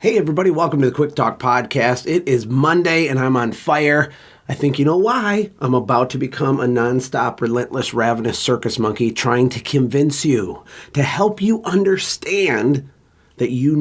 Hey everybody, welcome to the Quick Talk Podcast. It is Monday and I'm on fire. I think you know why. I'm about to become a nonstop, relentless, ravenous circus monkey trying to convince you, to help you understand that you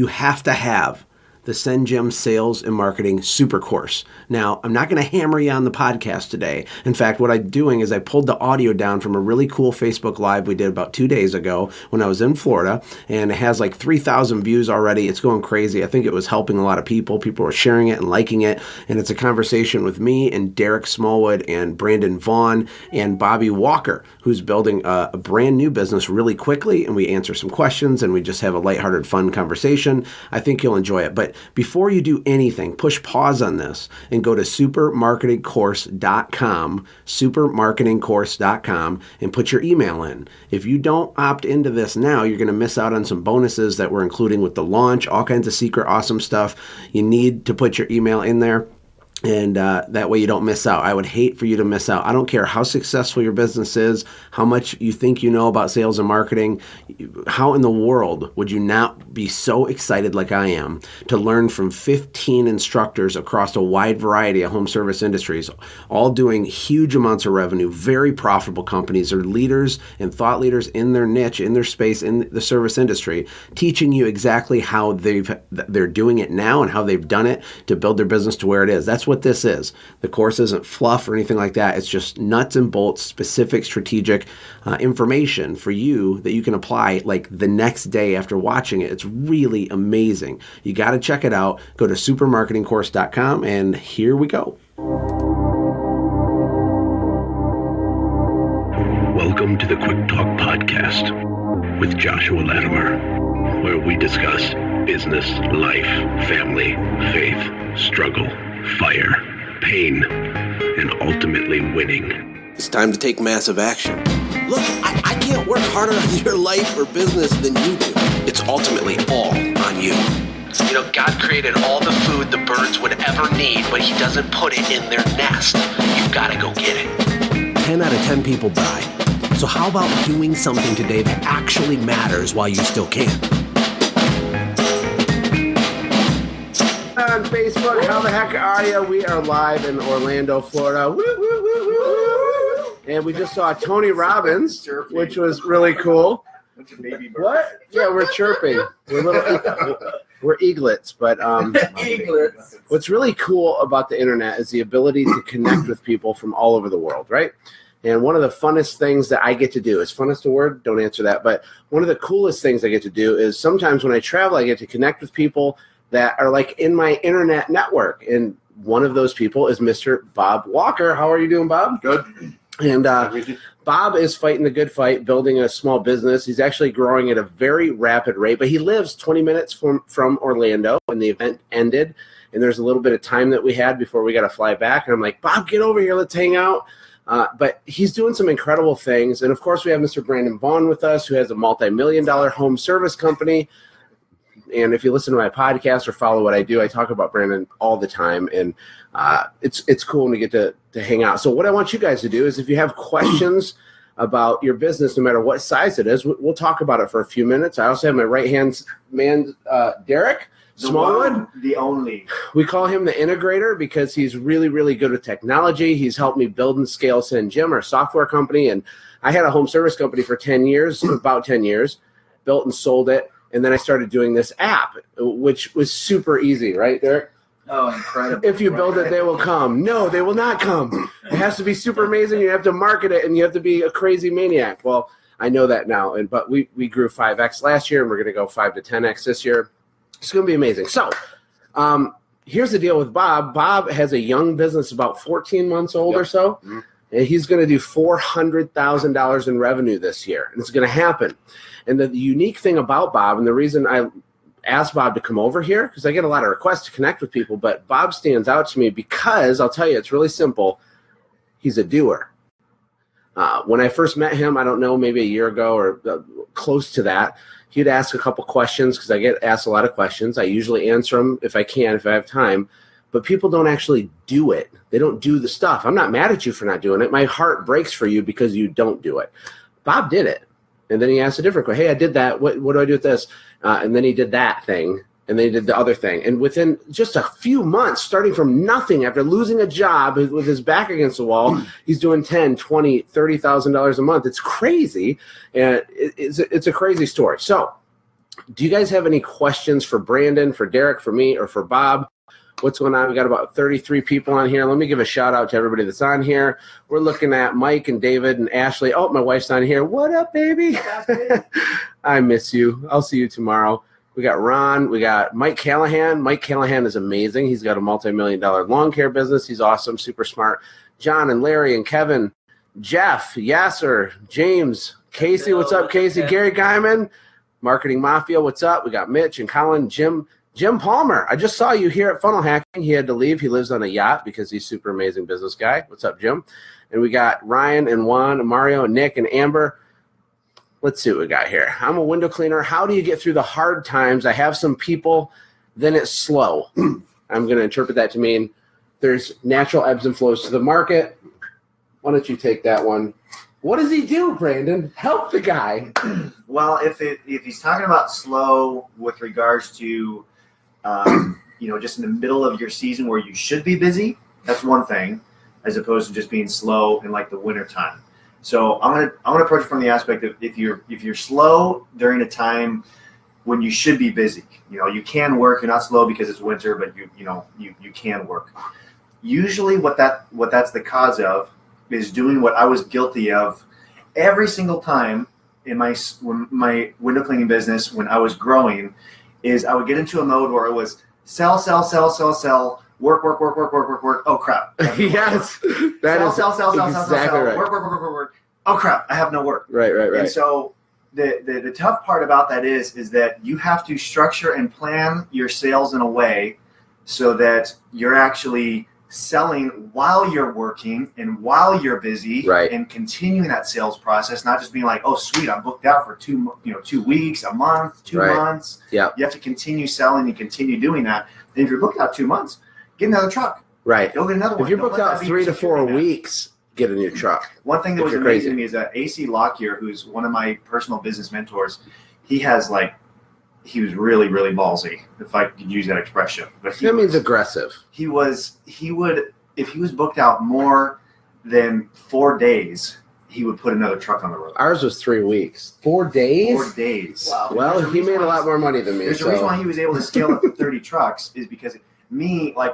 have to have the SendGem Sales and Marketing Super Course. Now, I'm not going to hammer you on the podcast today. In fact, what I'm doing is I pulled the audio down from a really cool Facebook Live we did about 2 days ago when I was in Florida, and it has like 3,000 views already. It's going crazy. I think it was helping a lot of people. People were sharing it and liking it, and it's a conversation with me and Derek Smallwood and Brandon Vaughn and Bobby Walker, who's building a brand new business really quickly, and we answer some questions, and we just have a lighthearted, fun conversation. I think you'll enjoy it. But before you do anything, push pause on this and go to supermarketingcourse.com, and put your email in. If you don't opt into this now, you're going to miss out on some bonuses that we're including with the launch, all kinds of secret awesome stuff. You need to put your email in there. And that way you don't miss out. I would hate for you to miss out. I don't care how successful your business is, how much you think you know about sales and marketing. How in the world would you not be so excited like I am to learn from 15 instructors across a wide variety of home service industries, all doing huge amounts of revenue, very profitable companies, are leaders and thought leaders in their niche, in their space, in the service industry, teaching you exactly how they're doing it now and how they've done it to build their business to where it is. That's what this is. The course isn't fluff or anything like that. It's just nuts and bolts, specific, strategic information for you that you can apply like the next day after watching it. It's really amazing. You got to check it out. Go to supermarketingcourse.com, and here we go. Welcome to the Quick Talk Podcast with Joshua Latimer, where we discuss business, life, family, faith, struggle, fire, pain, and ultimately winning. It's time to take massive action. Look, I can't work harder on your life or business than you do. It's ultimately all on you. You know, God created all the food the birds would ever need, but he doesn't put it in their nest. You've got to go get it. 10 out of 10 people die. So how about doing something today that actually matters while you still can? On Facebook, how the heck are you? We are live in Orlando, Florida. Woo, woo, woo, woo. And we just saw Tony Robbins, which was really cool. What? Yeah, we're chirping. We're eaglets, but eaglets. What's really cool about the internet is the ability to connect with people from all over the world, right? And one of the funnest things that I get to do, is funnest a word? Don't answer that. But one of the coolest things I get to do is sometimes when I travel, I get to connect with people that are like in my internet network. And one of those people is Mr. Bob Walker. How are you doing, Bob? Good. And Bob is fighting the good fight, building a small business. He's actually growing at a very rapid rate, but he lives 20 minutes from Orlando when the event ended. And there's a little bit of time that we had before we got to fly back. And I'm like, Bob, get over here. Let's hang out. But he's doing some incredible things. And of course, we have Mr. Brandon Vaughn with us, who has a multi-million-dollar home service company. And if you listen to my podcast or follow what I do, I talk about Brandon all the time. And it's cool when we get to hang out. So what I want you guys to do is if you have questions about your business, no matter what size it is, we'll talk about it for a few minutes. I also have my right-hand man, Derek Smallwood. The only. We call him the integrator because he's really, really good with technology. He's helped me build and scale SendGem, our software company. And I had a home service company for 10 years, about 10 years, built and sold it. And then I started doing this app, which was super easy, right, Derek? Oh, incredible. If you build it, they will come. No, they will not come. It has to be super amazing. You have to market it, and you have to be a crazy maniac. Well, I know that now. But we grew 5X last year, and we're going to go 5 to 10X this year. It's going to be amazing. So here's the deal with Bob. Bob has a young business, about 14 months old or so. Mm-hmm. And he's going to do $400,000 in revenue this year. And it's going to happen. And the unique thing about Bob, and the reason I asked Bob to come over here, because I get a lot of requests to connect with people, but Bob stands out to me because, I'll tell you, it's really simple. He's a doer. When I first met him, I don't know, maybe a year ago or close to that, he'd ask a couple questions because I get asked a lot of questions. I usually answer them if I can, if I have time. But people don't actually do it. They don't do the stuff. I'm not mad at you for not doing it. My heart breaks for you because you don't do it. Bob did it. And then he asked a different question. Hey, I did that. What do I do with this? And then he did that thing. and they did the other thing. And within just a few months, starting from nothing, after losing a job with his back against the wall, he's doing $10,000, $20,000, $30,000 a month. It's crazy, and it's a crazy story. So, do you guys have any questions for Brandon, for Derek, for me, or for Bob? What's going on? We got about 33 people on here. Let me give a shout out to everybody that's on here. We're looking at Mike and David and Ashley. Oh, my wife's on here. What up, baby? I miss you. I'll see you tomorrow. We got Ron. We got Mike Callahan. Mike Callahan is amazing. He's got a multi-million-dollar lawn care business. He's awesome, super smart. John and Larry and Kevin, Jeff, Yasser, James, Casey. What's up, Casey? Gary Guyman, Marketing Mafia. What's up? We got Mitch and Colin, Jim Palmer. I just saw you here at Funnel Hacking. He had to leave. He lives on a yacht because he's a super amazing business guy. What's up, Jim? And we got Ryan and Juan and Mario and Nick and Amber. Let's see what we got here. I'm a window cleaner. How do you get through the hard times? I have some people, then it's slow. I'm going to interpret that to mean there's natural ebbs and flows to the market. Why don't you take that one? What does he do, Brandon? Help the guy. Well, if he's talking about slow with regards to, just in the middle of your season where you should be busy, that's one thing, as opposed to just being slow in like the winter time. So I'm gonna approach it from the aspect of if you're slow during a time when you should be busy, you can work. You're not slow because it's winter, but you can work. Usually, what that's the cause of is doing what I was guilty of every single time in my window cleaning business when I was growing. Is I would get into a mode where it was sell, work. Oh crap! Yes, sell. right. Work. Oh crap! I have no work. Right. And so the tough part about that is that you have to structure and plan your sales in a way so that you're actually selling while you're working and while you're busy, right, and continuing that sales process, not just being like, oh sweet, I'm booked out for 2 weeks, a month, 2 months. Yeah, you have to continue selling and continue doing that. And if you're booked out 2 months, get another truck. Right. Go get another one. If you're booked out 3 to 4 weeks, get a new truck. One thing that was amazing to me is that AC Lockyer, who's one of my personal business mentors, he was really, really ballsy, if I could use that expression. But that means aggressive. He would, if he was booked out more than 4 days, he would put another truck on the road. Ours was 3 weeks. 4 days? 4 days. Wow. Well, he made a lot more money than me. There's a reason why he was able to scale up to 30 trucks is because me, like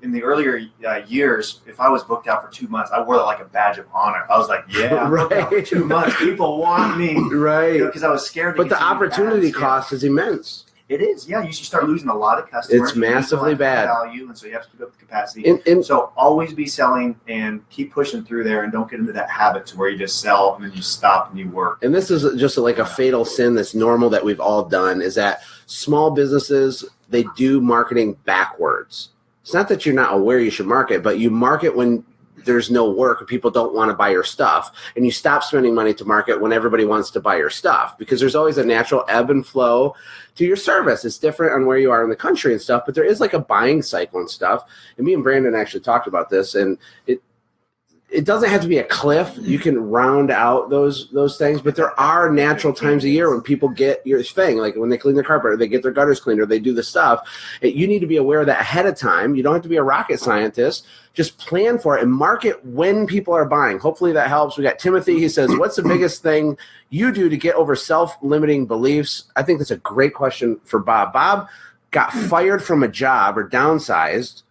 in the earlier years, if I was booked out for 2 months, I wore that like a badge of honor. I was like, yeah, I'm booked out for 2 months. People want me. Right. Because I was scared. But the opportunity cost is immense. It is. Yeah, you should start losing a lot of customers. It's massively bad. Value, and so you have to keep up the capacity. So always be selling and keep pushing through there, and don't get into that habit to where you just sell and then you stop and you work. And this is just like a fatal sin that's normal that we've all done, is that small businesses, they do marketing backwards. It's not that you're not aware you should market, but you market when there's no work or people don't want to buy your stuff, and you stop spending money to market when everybody wants to buy your stuff, because there's always a natural ebb and flow to your service. It's different on where you are in the country and stuff, but there is like a buying cycle and stuff. And me and Brandon actually talked about this, and it doesn't have to be a cliff. You can round out those things, but there are natural times of year when people get your thing, like when they clean their carpet or they get their gutters cleaned or they do the stuff. You need to be aware of that ahead of time. You don't have to be a rocket scientist. Just plan for it and market when people are buying. Hopefully that helps. We got Timothy. He says, what's the biggest thing you do to get over self-limiting beliefs? I think that's a great question for Bob. Bob got fired from a job or downsized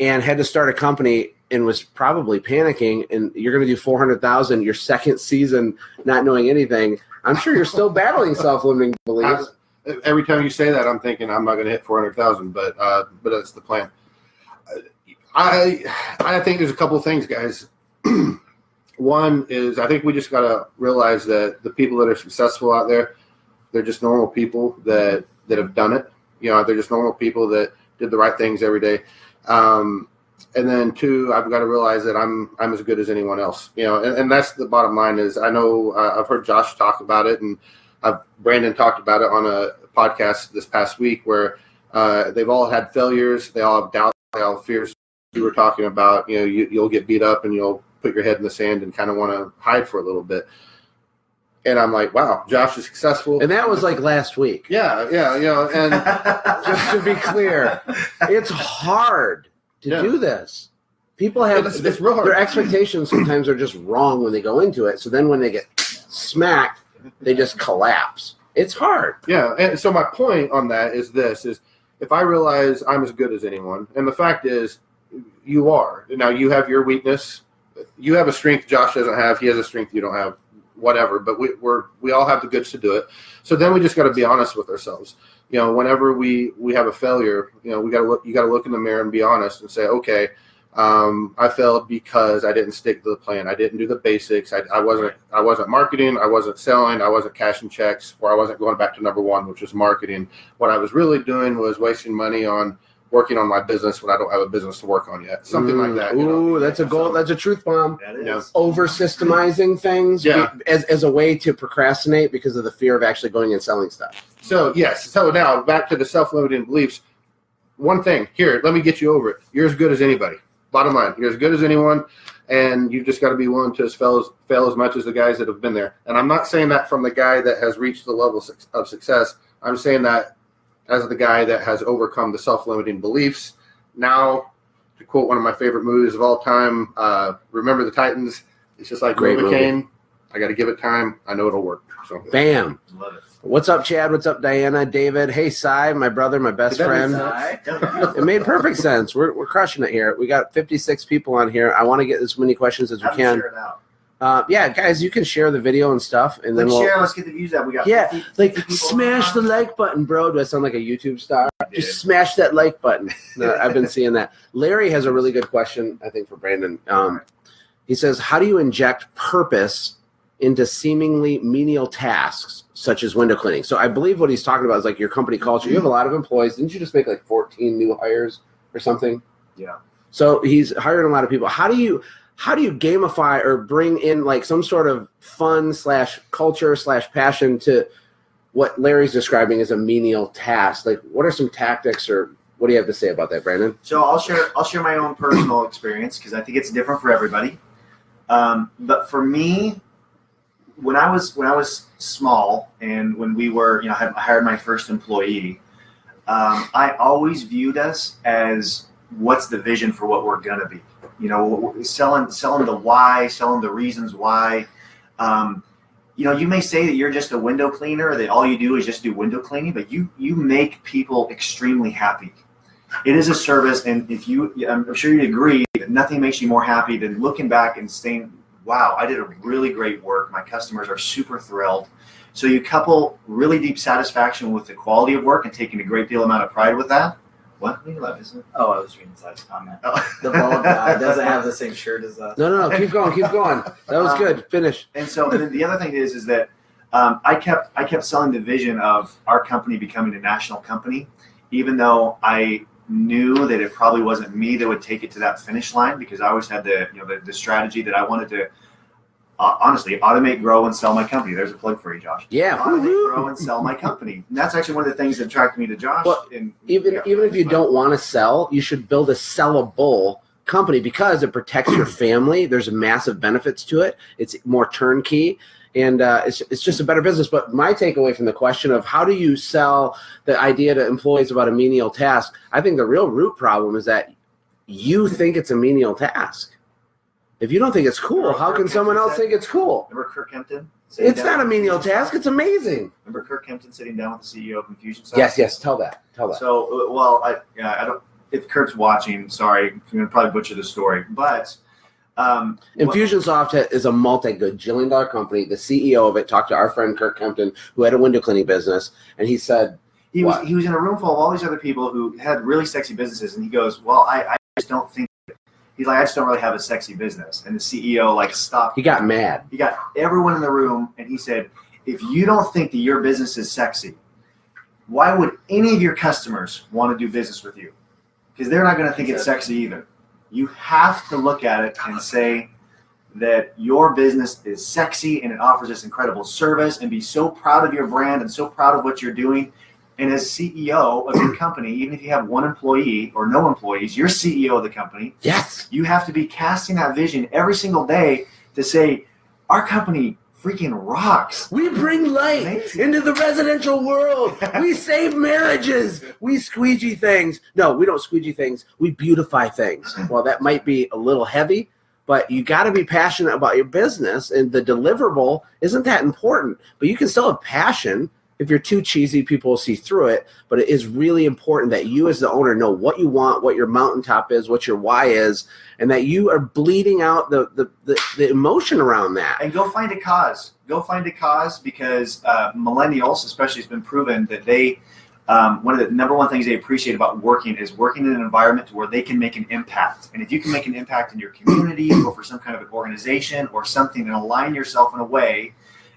and had to start a company and was probably panicking, and you're going to do 400,000 your second season, not knowing anything. I'm sure you're still battling self-limiting beliefs. Every time you say that, I'm thinking I'm not going to hit 400,000, but that's the plan. I think there's a couple of things, guys. One is I think we just got to realize that the people that are successful out there, they're just normal people that have done it. They're just normal people that did the right things every day. And then two, I've got to realize that I'm as good as anyone else, and that's the bottom line. Is I know I've heard Josh talk about it, and Brandon talked about it on a podcast this past week where they've all had failures, they all have doubts, they all have fears. You were talking about, you'll get beat up and you'll put your head in the sand and kind of want to hide for a little bit. And I'm like, wow, Josh is successful. And that was like last week. Yeah, and Just to be clear, it's hard to do this. People have it's real hard. Their expectations sometimes are just wrong when they go into it. So then when they get smacked, they just collapse. It's hard. Yeah, and so my point on that is this: is if I realize I'm as good as anyone, and the fact is, you are. Now you have your weakness. You have a strength Josh doesn't have. He has a strength you don't have. Whatever, but we all have the goods to do it. So then we just got to be honest with ourselves. Whenever we have a failure, you got to look in the mirror and be honest and say, okay, I failed because I didn't stick to the plan. I didn't do the basics. I wasn't marketing. I wasn't selling. I wasn't cashing checks, or I wasn't going back to number one, which was marketing. What I was really doing was wasting money on working on my business when I don't have a business to work on yet. Something like that. Ooh, that's a goal. That's a truth bomb. That is. Over systemizing things as a way to procrastinate because of the fear of actually going and selling stuff. So yes. So now back to the self-limiting beliefs. One thing here, let me get you over it. You're as good as anybody. Bottom line, you're as good as anyone, and you just got to be willing to fail as much as the guys that have been there. And I'm not saying that from the guy that has reached the level of success. I'm saying that as the guy that has overcome the self-limiting beliefs. Now, to quote one of my favorite movies of all time, Remember the Titans, it's just like Great McCain. I got to give it time. I know it'll work. So Bam. Love it. What's up, Chad? What's up, Diana? David? Hey, Cy, my brother, my best friend. It made perfect sense. We're crushing it here. We got 56 people on here. I want to get as many questions as we can. Share it out. Yeah, guys, you can share the video and stuff, and then Let's get the views out. We got 50 like people smash the on. like button, bro. Do I sound like a YouTube star? Just smash that like button. I've been seeing that. Larry has a really good question, I think, for Brandon. He says, "How do you inject purpose into seemingly menial tasks such as window cleaning?" So I believe what he's talking about is like your company culture. You have a lot of employees. Didn't you just make like 14 new hires or something? Yeah. So he's hiring a lot of people. How do you gamify or bring in like some sort of fun / culture / passion to what Larry's describing as a menial task? Like, what are some tactics, or what do you have to say about that, Brandon? So I'll share my own personal experience because I think it's different for everybody. But for me, when I was small and when we were, I hired my first employee, I always viewed us as what's the vision for what we're gonna be. Selling the why, selling the reasons why. You may say that you're just a window cleaner, or that all you do is just do window cleaning, but you make people extremely happy. It is a service, and I'm sure you'd agree that nothing makes you more happy than looking back and saying, wow, I did a really great work. My customers are super thrilled. So you couple really deep satisfaction with the quality of work and taking a great deal amount of pride with that. What? What are you laughing at? Oh, I was reading Si's comment. Oh. The bald guy doesn't have the same shirt as us. No, keep going. That was good. Finish. And so and then the other thing is that I kept selling the vision of our company becoming a national company, even though I knew that it probably wasn't me that would take it to that finish line, because I always had the strategy that I wanted to honestly automate, grow, and sell my company. There's a plug for you, Josh. Yeah. Automate, grow, and sell my company. And that's actually one of the things that attracted me to Josh. Well, even if you don't want to sell, you should build a sellable company because it protects your family. There's massive benefits to it. It's more turnkey. And it's just a better business. But my takeaway from the question of how do you sell the idea to employees about a menial task, I think the real root problem is that you think it's a menial task. If you don't think it's cool, how can someone else think it's cool? Remember Kirk Kempton? It's not a menial task. It's amazing. Remember Kirk Kempton sitting down with the CEO of Infusionsoft? Yes. Tell that. So, I don't. If Kirk's watching, sorry, I'm going to probably butcher the story, but Infusionsoft is a multi-gajillion-dollar company. The CEO of it talked to our friend Kirk Kempton, who had a window cleaning business, and he said he was in a room full of all these other people who had really sexy businesses, and he goes, "Well, I just don't think." He's like, "I just don't really have a sexy business." And the CEO stopped. He got mad. He got everyone in the room, and he said, "If you don't think that your business is sexy, why would any of your customers want to do business with you? Because they're not going to think it's sexy either. You have to look at it and say that your business is sexy and it offers this incredible service, and be so proud of your brand and so proud of what you're doing. And as CEO of your company, even if you have one employee or no employees, you're CEO of the company. Yes. You have to be casting that vision every single day to say, our company freaking rocks. We bring light Amazing. into the residential world. We save marriages. We squeegee things. No, we don't squeegee things. We beautify things. Well, that might be a little heavy, but you got to be passionate about your business, and the deliverable isn't that important. But you can still have passion. If you're too cheesy, people will see through it. But it is really important that you as the owner know what you want, what your mountaintop is, what your why is, and that you are bleeding out the emotion around that. And go find a cause. Go find a cause, because millennials, especially, it's been proven that they, one of the number one things they appreciate about working is working in an environment where they can make an impact. And if you can make an impact in your community or for some kind of an organization or something, and align yourself in a way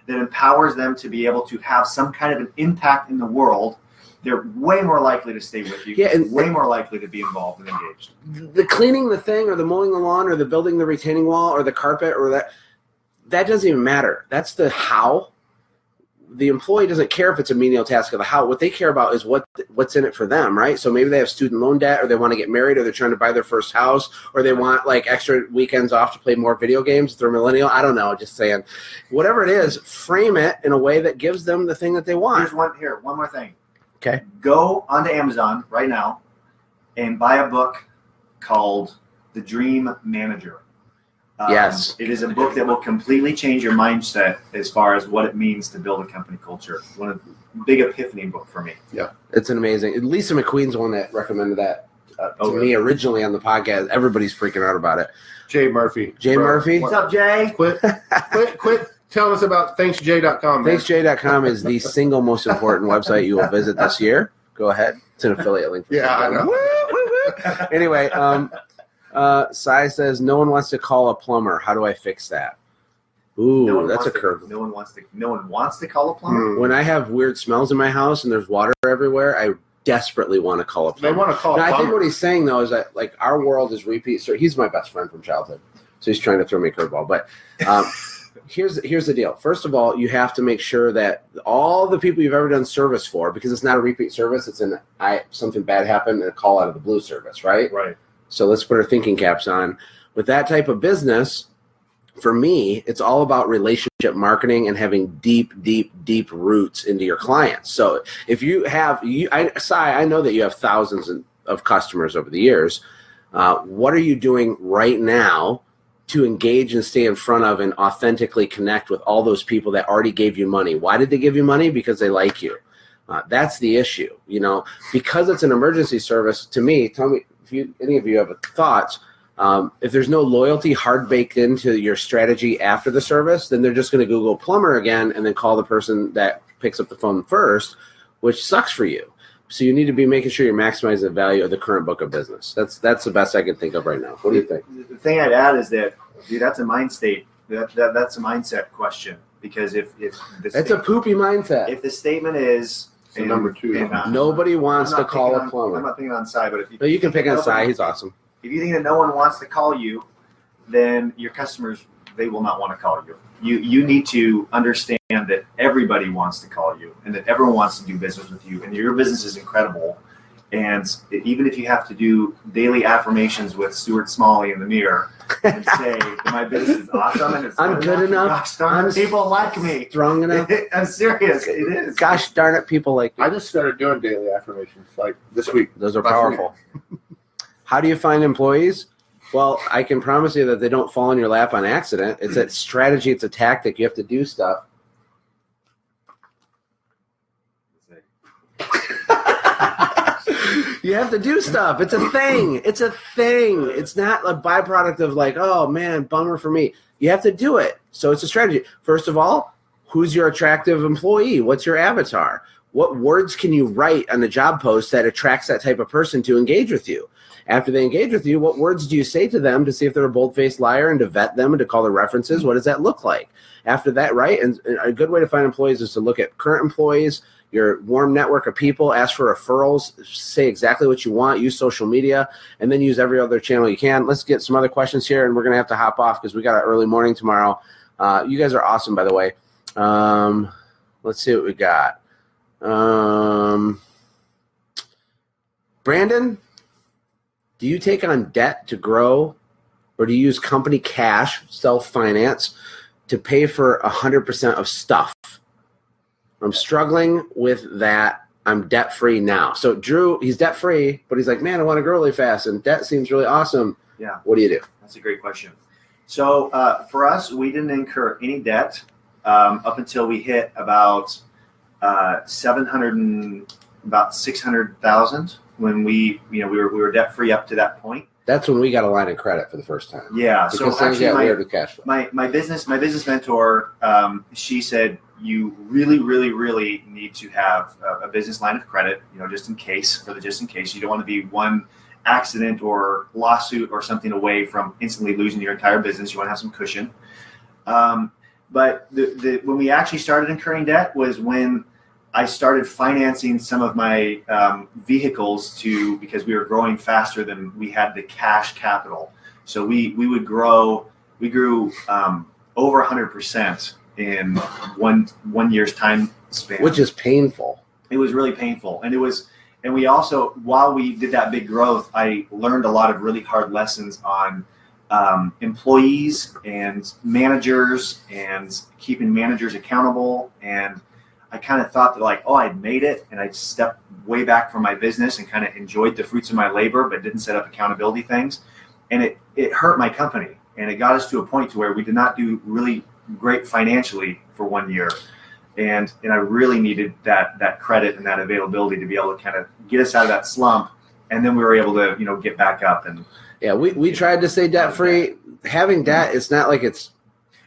that empowers them to be able to have some kind of an impact in the world, they're way more likely to stay with you. Yeah, and way more likely to be involved and engaged. The cleaning the thing, or the mowing the lawn, or the building the retaining wall, or the carpet, or that doesn't even matter. That's the how. The employee doesn't care if it's a menial task of the how. What they care about is what's in it for them, right? So maybe they have student loan debt, or they want to get married, or they're trying to buy their first house, or they want like extra weekends off to play more video games if they're millennial. I don't know, just saying. Whatever it is, frame it in a way that gives them the thing that they want. Here's one more thing. Okay. Go onto Amazon right now and buy a book called The Dream Manager. Yes. It is a book that will completely change your mindset as far as what it means to build a company culture. One of the big epiphany book for me. Yeah. It's an amazing. Lisa McQueen's the one that recommended that to really? me originally on the podcast. Everybody's freaking out about it. Jay Murphy. Jay Murphy? What's up, Jay? Quit telling us about thanksjay.com. man. Thanksjay.com is the single most important website you will visit this year. Go ahead. It's an affiliate link. Yeah, I know. Anyway, Sai says, no one wants to call a plumber. How do I fix that? Ooh, that's a curve. No one wants to call a plumber. When I have weird smells in my house and there's water everywhere, I desperately want to call a plumber. They want to call a plumber. I think what he's saying, though, is that like our world is repeat. So he's my best friend from childhood. So he's trying to throw me a curveball. But here's the deal. First of all, you have to make sure that all the people you've ever done service for, because it's not a repeat service, it's something bad happened and a call out of the blue service, right? Right. So let's put our thinking caps on. With that type of business, for me, it's all about relationship marketing and having deep, deep, deep roots into your clients. So if you have, I know that you have thousands of customers over the years. What are you doing right now to engage and stay in front of and authentically connect with all those people that already gave you money? Why did they give you money? Because they like you. That's the issue. Because it's an emergency service. To me, tell me if any of you have thoughts. If there's no loyalty hard baked into your strategy after the service, then they're just going to Google plumber again and then call the person that picks up the phone first, which sucks for you. So you need to be making sure you're maximizing the value of the current book of business. That's the best I can think of right now. What do you think? The thing I'd add is that, dude, that's a mind state. That's a mindset question, because if It's a poopy mindset. If the statement is So number two. Nobody wants to call a plumber. I'm not thinking on Sai, but No, you can pick on Sai. He's awesome. If you think that no one wants to call you, then your customers, they will not want to call you. You need to understand that everybody wants to call you and that everyone wants to do business with you, and your business is incredible. And even if you have to do daily affirmations with Stuart Smalley in the mirror and say my business is awesome and it's I'm good enough. Gosh darn it, people like me. Strong enough. I'm serious. It is. Gosh darn it, people like me. I just started doing daily affirmations like this week. Those are Last powerful. How do you find employees? Well, I can promise you that they don't fall in your lap on accident. It's a strategy. It's a tactic. You have to do stuff. You have to do stuff. It's a thing. It's a thing. It's not a byproduct of like, oh, man, bummer for me. You have to do it. So it's a strategy. First of all, who's your attractive employee? What's your avatar? What words can you write on the job post that attracts that type of person to engage with you? After they engage with you, what words do you say to them to see if they're a bold-faced liar and to vet them and to call their references? What does that look like? After that, right? And a good way to find employees is to look at current employees, your warm network of people, ask for referrals, say exactly what you want, use social media, and then use every other channel you can. Let's get some other questions here, and we're going to have to hop off because we got an early morning tomorrow. You guys are awesome, by the way. Let's see what we got. Brandon, do you take on debt to grow, or do you use company cash, self-finance? to pay for 100% of stuff. I'm struggling with that. I'm debt free now. So Drew, he's debt free, but he's like, man, I want to grow really fast, and debt seems really awesome. Yeah. What do you do? That's a great question. So for us, we didn't incur any debt up until we hit about 600,000 when we were debt free up to that point. That's when we got a line of credit for the first time. Yeah. Because So things actually, got weird with cash flow. my business mentor, she said, you really, really, really need to have a business line of credit, just in case. You don't want to be one accident or lawsuit or something away from instantly losing your entire business. You want to have some cushion. But when we actually started incurring debt was when I started financing some of my vehicles because we were growing faster than we had the cash capital. So we grew over 100% in one year's time span, which is painful. It was really painful, and we also, while we did that big growth, I learned a lot of really hard lessons on employees and managers and keeping managers accountable. And I kind of thought that I'd made it, and I stepped way back from my business and kind of enjoyed the fruits of my labor, but didn't set up accountability things. And it hurt my company, and it got us to a point to where we did not do really great financially for 1 year. And I really needed that credit and that availability to be able to kind of get us out of that slump. And then we were able to, get back up. And yeah, we tried to stay debt free. Having debt, it's not like it's.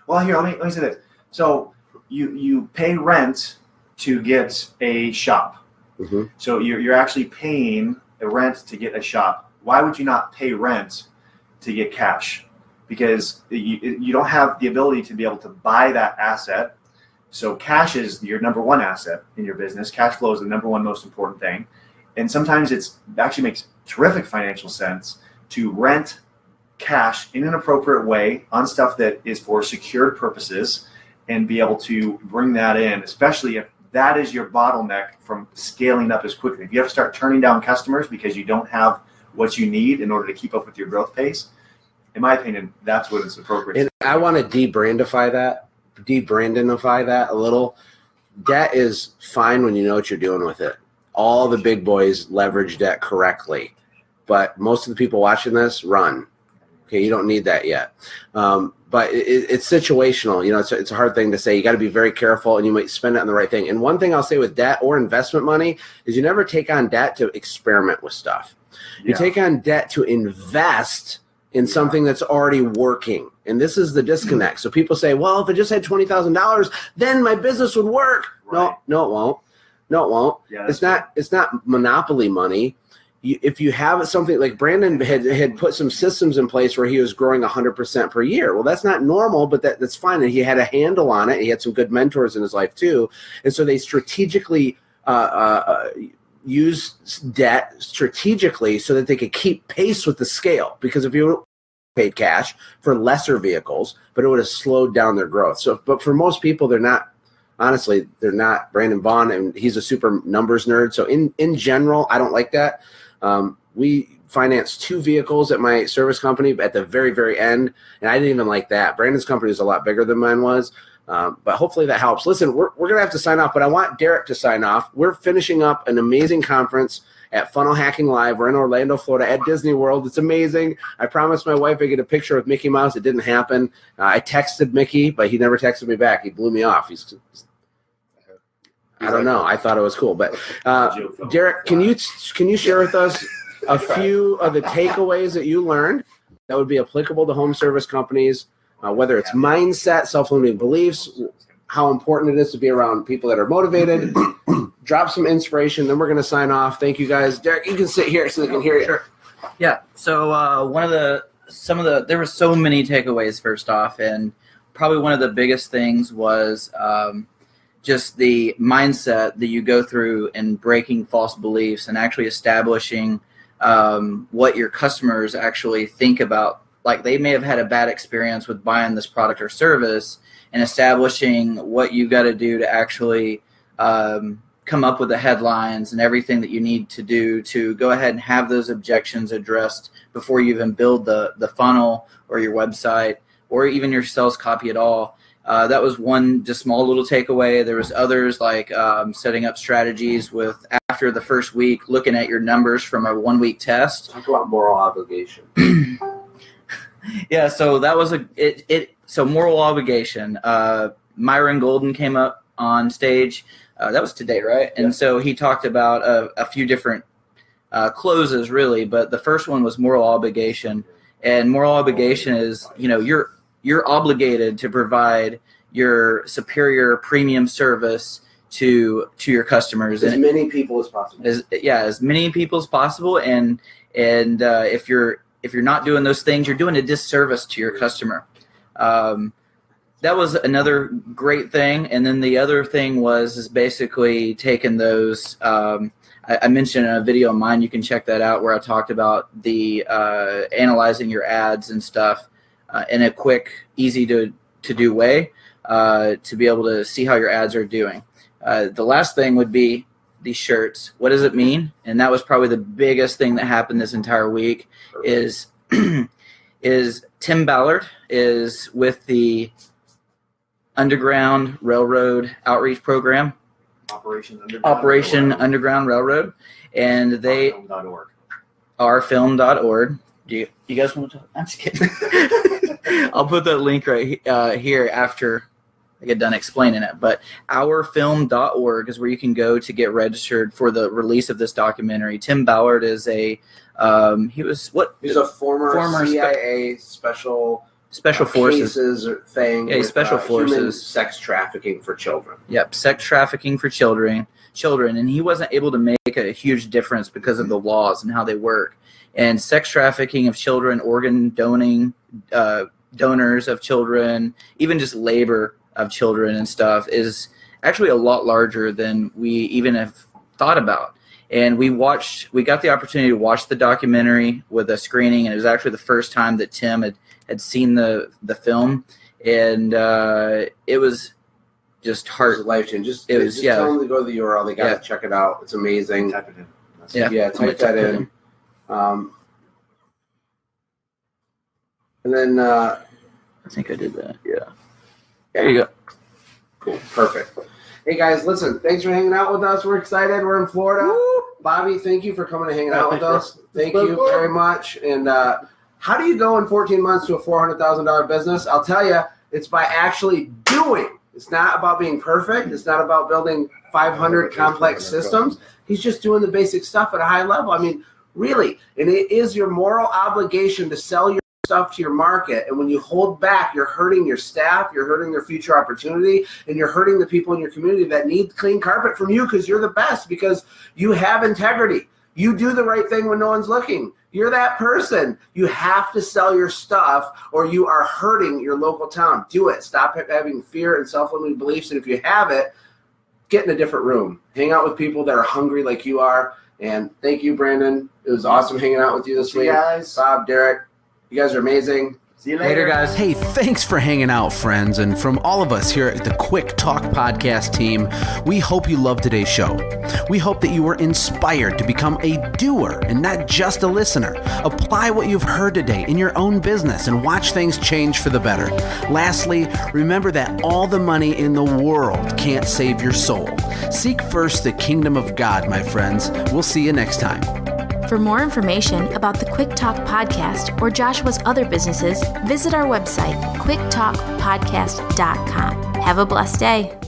Well, here, let me say this. So you pay rent to get a shop. Mm-hmm. So you're actually paying a rent to get a shop. Why would you not pay rent to get cash? Because you don't have the ability to be able to buy that asset. So cash is your number one asset in your business. Cash flow is the number one most important thing. And sometimes it actually makes terrific financial sense to rent cash in an appropriate way on stuff that is for secured purposes and be able to bring that in, especially if that is your bottleneck from scaling up as quickly. If you have to start turning down customers because you don't have what you need in order to keep up with your growth pace, in my opinion, that's what it's appropriate. And I want to debrandify that a little. Debt is fine when you know what you're doing with it. All the big boys leverage debt correctly, but most of the people watching this run. Okay, you don't need that yet. But it's situational. It's a hard thing to say. You got to be very careful, and you might spend it on the right thing. And one thing I'll say with debt or investment money is you never take on debt to experiment with stuff. You take on debt to invest in something that's already working. And this is the disconnect. So people say, well, if I just had $20,000, then my business would work. Right. No, it won't. No, it won't. Yeah, it's not monopoly money. If you have something like Brandon had put some systems in place where he was growing 100% per year. Well, that's not normal, but that's fine. And he had a handle on it. He had some good mentors in his life too. And so they strategically use debt strategically so that they could keep pace with the scale. Because if you paid cash for lesser vehicles, but it would have slowed down their growth. So, but for most people, they're not Brandon Vaughn, and he's a super numbers nerd. So in general, I don't like that. We financed 2 vehicles at my service company at the very, very end, and I didn't even like that. Brandon's company is a lot bigger than mine was. But hopefully that helps. Listen, we're going to have to sign off, but I want Derek to sign off. We're finishing up an amazing conference at Funnel Hacking Live. We're in Orlando, Florida at Disney World. It's amazing. I promised my wife I'd get a picture with Mickey Mouse. It didn't happen. I texted Mickey, but he never texted me back. He blew me off. I don't know. I thought it was cool. But Derek, can you share with us a few of the takeaways that you learned that would be applicable to home service companies? Whether it's mindset, self-limiting beliefs, how important it is to be around people that are motivated. Drop some inspiration, then we're going to sign off. Thank you, guys. Derek, you can sit here so they can hear you. Sure. Yeah. So there were so many takeaways. First off, and probably one of the biggest things was just the mindset that you go through in breaking false beliefs and actually establishing what your customers actually think about. Like they may have had a bad experience with buying this product or service, and establishing what you got to do to actually come up with the headlines and everything that you need to do to go ahead and have those objections addressed before you even build the funnel or your website or even your sales copy at all. That was one just small little takeaway. There was others like setting up strategies with after the first week, looking at your numbers from a 1 week test. Talk about moral obligation. Yeah, so that was so moral obligation. Myron Golden came up on stage. That was today, right? And so he talked about a few different closes, really. But the first one was moral obligation. And moral obligation is, you're obligated to provide your superior premium service to your customers. As many people as possible. As many people as possible. And if you're not doing those things, you're doing a disservice to your customer. That was another great thing. And then the other thing is basically taking those. I mentioned in a video of mine, you can check that out, where I talked about the analyzing your ads and stuff in a quick, easy to do way to be able to see how your ads are doing. The last thing would be these shirts. What does it mean? And that was probably the biggest thing that happened this entire week is Tim Ballard is with the Underground Railroad Outreach Program. Operation Underground Railroad. And they ourfilm.org. Do you guys want to talk? I'm just kidding. I'll put that link right here after I get done explaining it. But ourfilm.org is where you can go to get registered for the release of this documentary. Tim Ballard is he's a former CIA special forces cases thing. Yeah, special forces. Human sex trafficking for children. Yep, sex trafficking for children, and he wasn't able to make a huge difference because of the laws and how they work. And sex trafficking of children, organ donors of children, even just labor of children and stuff is actually a lot larger than we even have thought about. And we got the opportunity to watch the documentary with a screening, and it was actually the first time that Tim had seen the film, and it was just life-changing. Just tell them to go to the URL. They got to check it out. It's amazing. Type it in. Type that in. And then I think I did that. Yeah. There you go. Cool. Perfect. Hey guys, listen, thanks for hanging out with us. We're excited. We're in Florida. Woo! Bobby, thank you for coming and hanging out with us. Thank you very much. And how do you go in 14 months to a $400,000 business? I'll tell you, it's by actually doing. It's not about being perfect. It's not about building 500 complex systems. He's just doing the basic stuff at a high level. I mean, really. And it is your moral obligation to sell your stuff to your market. And when you hold back, you're hurting your staff, you're hurting their future opportunity, and you're hurting the people in your community that need clean carpet from you because you're the best, because you have integrity. You do the right thing when no one's looking. You're that person. You have to sell your stuff or you are hurting your local town. Do it. Stop having fear and self-limiting beliefs. And if you have it, get in a different room. Hang out with people that are hungry like you are. And thank you, Brandon. It was awesome hanging out with you this week. Guys. Bob, Derek, you guys are amazing. See you later, guys. Hey, thanks for hanging out, friends. And from all of us here at the Quick Talk Podcast team, we hope you loved today's show. We hope that you were inspired to become a doer and not just a listener. Apply what you've heard today in your own business and watch things change for the better. Lastly, remember that all the money in the world can't save your soul. Seek first the kingdom of God, my friends. We'll see you next time. For more information about the Quick Talk Podcast or Joshua's other businesses, visit our website, quicktalkpodcast.com. Have a blessed day.